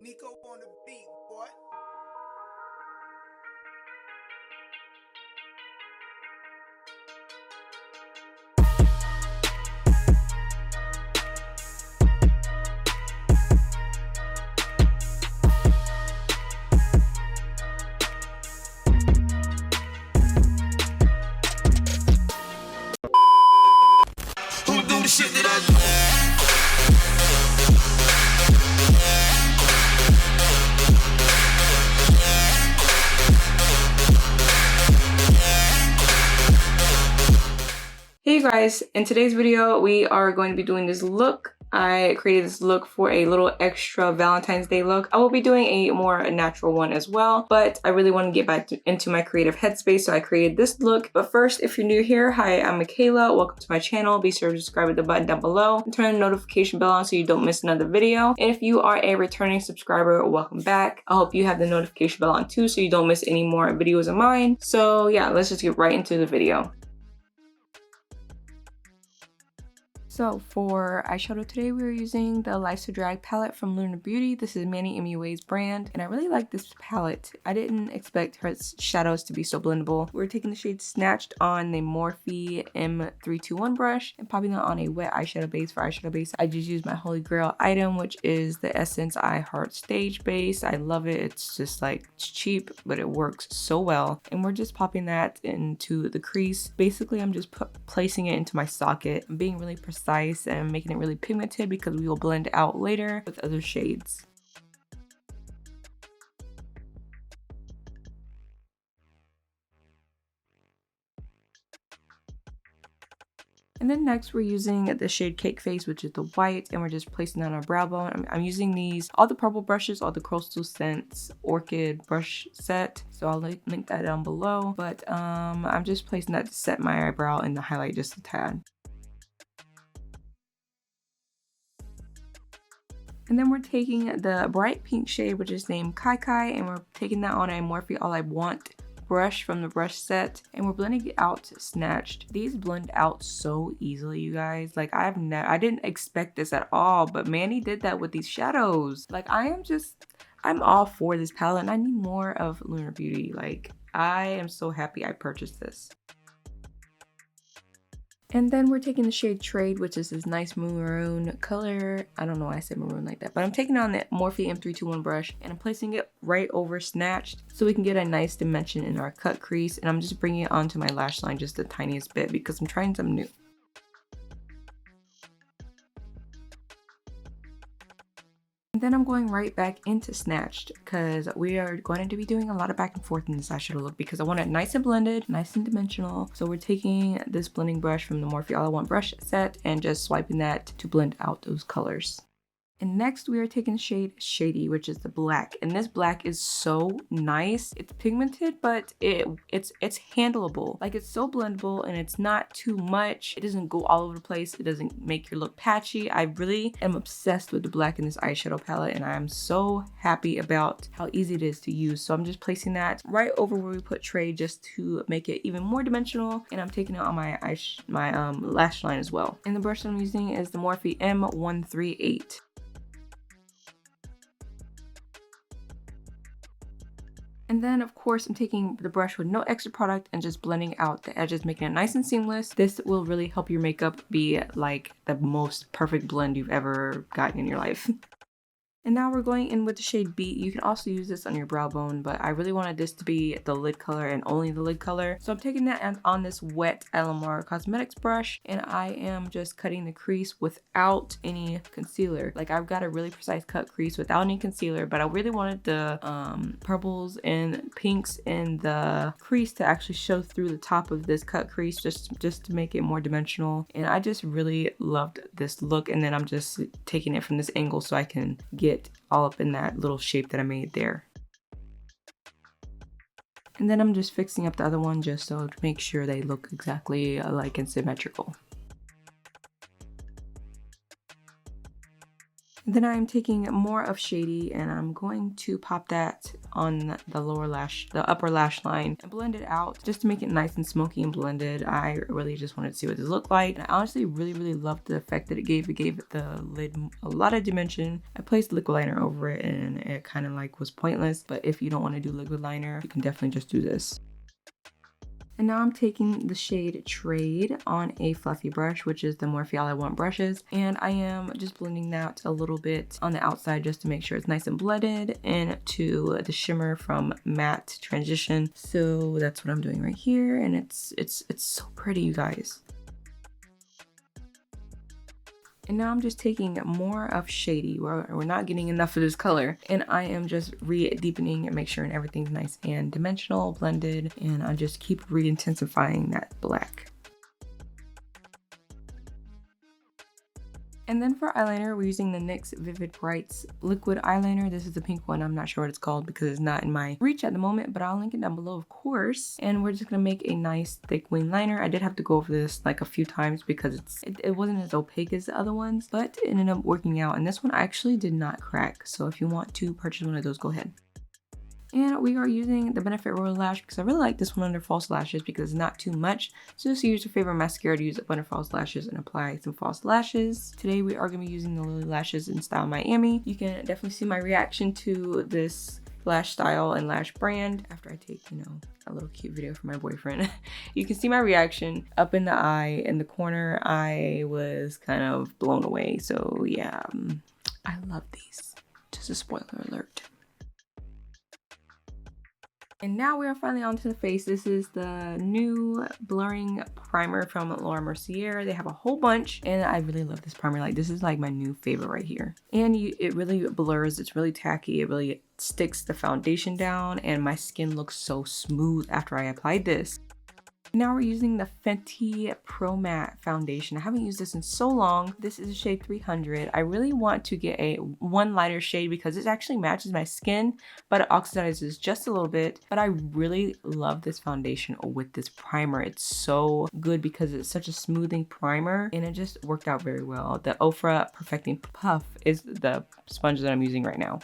Miko on the beat, boy. Who do the shit that I do? Hey guys, in today's video we are going to be doing this look. I created this look for a little extra Valentine's Day look. I will be doing a more natural one as well, but I really want to get back into my creative headspace, so I created this look. But first, if you're new here, hi, I'm Micaylah. Welcome to my channel. Be sure to subscribe with the button down below and turn the notification bell on so you don't miss another video. And if you are a returning subscriber, welcome back. I hope you have the notification bell on too so you don't miss any more videos of mine. So yeah, let's just get right into the video. So for eyeshadow today, we're using the Life's a Drag palette from Lunar Beauty. This is Manny MUA's brand, and I really like this palette. I didn't expect her shadows to be so blendable. We're taking the shade Snatched on the Morphe M321 brush and popping that on a wet eyeshadow base. For eyeshadow base, I just used my holy grail item, which is the Essence I Heart Stage base. I love it. It's just like, it's cheap, but it works so well. And we're just popping that into the crease. Basically, I'm just placing it into my socket. I'm being really precise and making it really pigmented because we will blend out later with other shades. And then next we're using the shade Cake Face, which is the white, and we're just placing that on our brow bone. I'm using these, all the purple brushes, all the Coastal Scents Orchid brush set. So I'll link that down below. But I'm just placing that to set my eyebrow and the highlight just a tad. And then we're taking the bright pink shade, which is named Kylie, and we're taking that on a Morphe All I Want brush from the brush set, and we're blending it out Snatched. These blend out so easily, you guys. Like I didn't expect this at all, but Manny did that with these shadows. Like I'm all for this palette, and I need more of Lunar Beauty. Like I am so happy I purchased this. And then we're taking the shade Trade, which is this nice maroon color. I don't know why I said maroon like that, but I'm taking on the Morphe M321 brush and I'm placing it right over Snatched so we can get a nice dimension in our cut crease. And I'm just bringing it onto my lash line just the tiniest bit because I'm trying something new. And then I'm going right back into Snatched because we are going to be doing a lot of back and forth in this eyeshadow look because I want it nice and blended, nice and dimensional. So we're taking this blending brush from the Morphe All I Want brush set and just swiping that to blend out those colors. And next we are taking shade Shady, which is the black. And this black is so nice. It's pigmented, but it's handleable. Like it's so blendable and it's not too much. It doesn't go all over the place. It doesn't make your look patchy. I really am obsessed with the black in this eyeshadow palette and I am so happy about how easy it is to use. So I'm just placing that right over where we put Trade just to make it even more dimensional. And I'm taking it on my lash line as well. And the brush I'm using is the Morphe M138. And then of course I'm taking the brush with no extra product and just blending out the edges, making it nice and seamless. This will really help your makeup be like the most perfect blend you've ever gotten in your life. And now we're going in with the shade Beat. You can also use this on your brow bone, but I really wanted this to be the lid color and only the lid color. So I'm taking that on this wet LMR Cosmetics brush, and I am just cutting the crease without any concealer. Like I've got a really precise cut crease without any concealer, but I really wanted the purples and pinks in the crease to actually show through the top of this cut crease just to make it more dimensional. And I just really loved this look, and then I'm just taking it from this angle so I can get all up in that little shape that I made there. And then I'm just fixing up the other one just so to make sure they look exactly alike and symmetrical. Then I'm taking more of Shady and I'm going to pop that on the lower lash, the upper lash line, and blend it out just to make it nice and smoky and blended. I really just wanted to see what this looked like. And I honestly really loved the effect that it gave. It gave the lid a lot of dimension. I placed liquid liner over it and it kind of like was pointless. But if you don't want to do liquid liner, you can definitely just do this. And now I'm taking the shade Trade on a fluffy brush, which is the Morphe All I Want brushes. And I am just blending that a little bit on the outside just to make sure it's nice and blended into the shimmer from Matte Transition. So that's what I'm doing right here. And it's so pretty, you guys. And now I'm just taking more of Shady. We're not getting enough of this color. And I am just re-deepening and make sure everything's nice and dimensional, blended. And I just keep re-intensifying that black. And then for eyeliner, we're using the NYX Vivid Brights liquid eyeliner. This is the pink one. I'm not sure what it's called because it's not in my reach at the moment, but I'll link it down below, of course. And we're just gonna make a nice thick wing liner. I did have to go over this like a few times because it wasn't as opaque as the other ones, but it ended up working out. And this one actually did not crack. So if you want to purchase one of those, go ahead. And we are using the Benefit Royal Lash because I really like this one under false lashes because it's not too much. So just use your favorite mascara to use it under false lashes and apply some false lashes. Today we are going to be using the Lily Lashes in Style Miami. You can definitely see my reaction to this lash style and lash brand after I take, you know, a little cute video for my boyfriend. You can see my reaction up in the eye in the corner. I was kind of blown away. So yeah, I love these. Just a spoiler alert. And now we are finally onto the face. This is the new blurring primer from Laura Mercier. They have a whole bunch and I really love this primer. Like, this is like my new favorite right here. And it really blurs. It's really tacky. It really sticks the foundation down and my skin looks so smooth after I applied this. Now we're using the Fenty Pro Matte foundation. I haven't used this in so long. This is a shade 300. I really want to get one lighter shade because it actually matches my skin, but it oxidizes just a little bit. But I really love this foundation with this primer. It's so good because it's such a smoothing primer and it just worked out very well. The Ofra Perfecting Puff is the sponge that I'm using right now.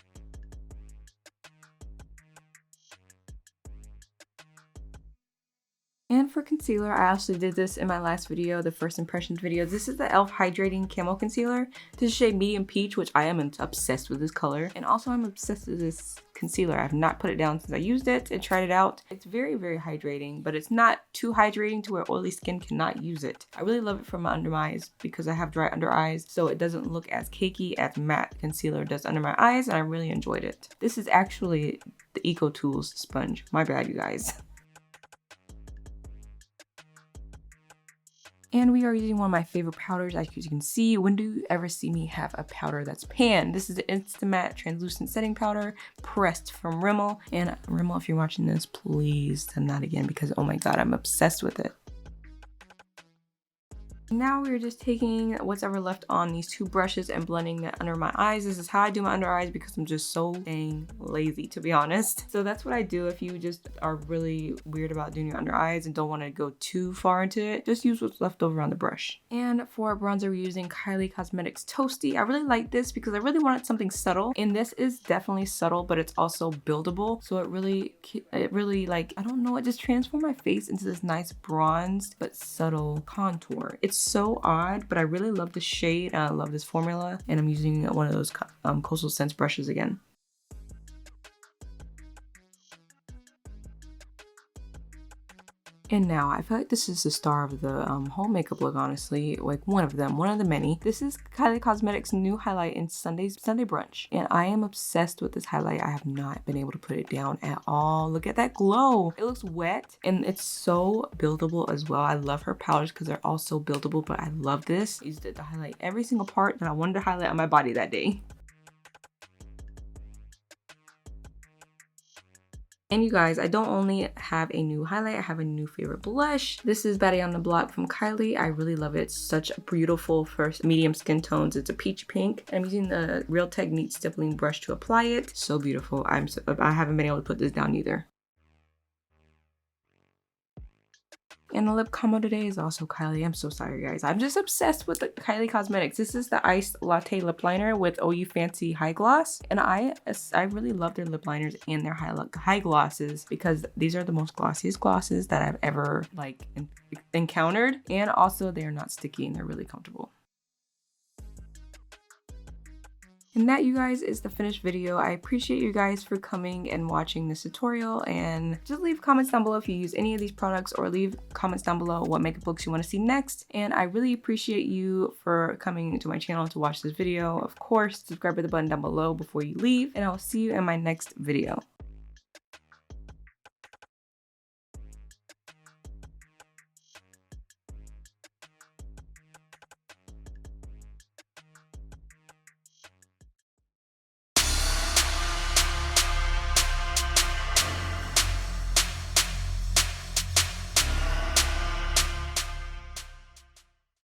And for concealer, I actually did this in my last video, the first impressions video. This is the e.l.f. Hydrating Camo Concealer. This is shade Medium Peach, which I am obsessed with this color. And also I'm obsessed with this concealer. I have not put it down since I used it and tried it out. It's very hydrating, but it's not too hydrating to where oily skin cannot use it. I really love it for my under eyes because I have dry under eyes, so it doesn't look as cakey as matte concealer does under my eyes, and I really enjoyed it. This is actually the Eco Tools sponge. My bad, you guys. And we are using one of my favorite powders. As you can see, when do you ever see me have a powder that's pan? This is the Instamatte Translucent Setting Powder, pressed from Rimmel. And Rimmel, if you're watching this, please send that again because, oh my god, I'm obsessed with it. Now we're just taking what's ever left on these two brushes and blending that under my eyes. This is how I do my under eyes because I'm just so dang lazy, to be honest. So that's what I do if you just are really weird about doing your under eyes and don't want to go too far into it. Just use what's left over on the brush. And for bronzer, we're using Kylie Cosmetics Toasty. I really like this because I really wanted something subtle. And this is definitely subtle, but it's also buildable. So it really like, I don't know, it just transformed my face into this nice bronzed but subtle contour. It's so odd, but I really love the shade and I love this formula, and I'm using one of those Coastal Scents brushes again. And now I feel like this is the star of the whole makeup look, honestly. Like one of the many. This is Kylie Cosmetics' new highlight in Sunday Brunch. And I am obsessed with this highlight. I have not been able to put it down at all. Look at that glow. It looks wet and it's so buildable as well. I love her powders because they're all so buildable, but I love this. I used it to highlight every single part that I wanted to highlight on my body that day. And you guys, I don't only have a new highlight, I have a new favorite blush. This is Baddie on the Block from Kylie. I really love it. It's such a beautiful first medium skin tones. It's a peach pink. I'm using the Real Technique stippling brush to apply it. So beautiful. I haven't been able to put this down either. And the lip combo today is also Kylie. I'm so sorry, guys. I'm just obsessed with the Kylie Cosmetics. This is the Iced Latte Lip Liner with Oh You Fancy High Gloss. And I really love their lip liners and their high glosses because these are the most glossiest glosses that I've ever like encountered. And also they're not sticky and they're really comfortable. And that, you guys, is the finished video. I appreciate you guys for coming and watching this tutorial, and just leave comments down below if you use any of these products, or leave comments down below what makeup looks you want to see next. And I really appreciate you for coming to my channel to watch this video. Of course, subscribe to the button down below before you leave, and I will see you in my next video.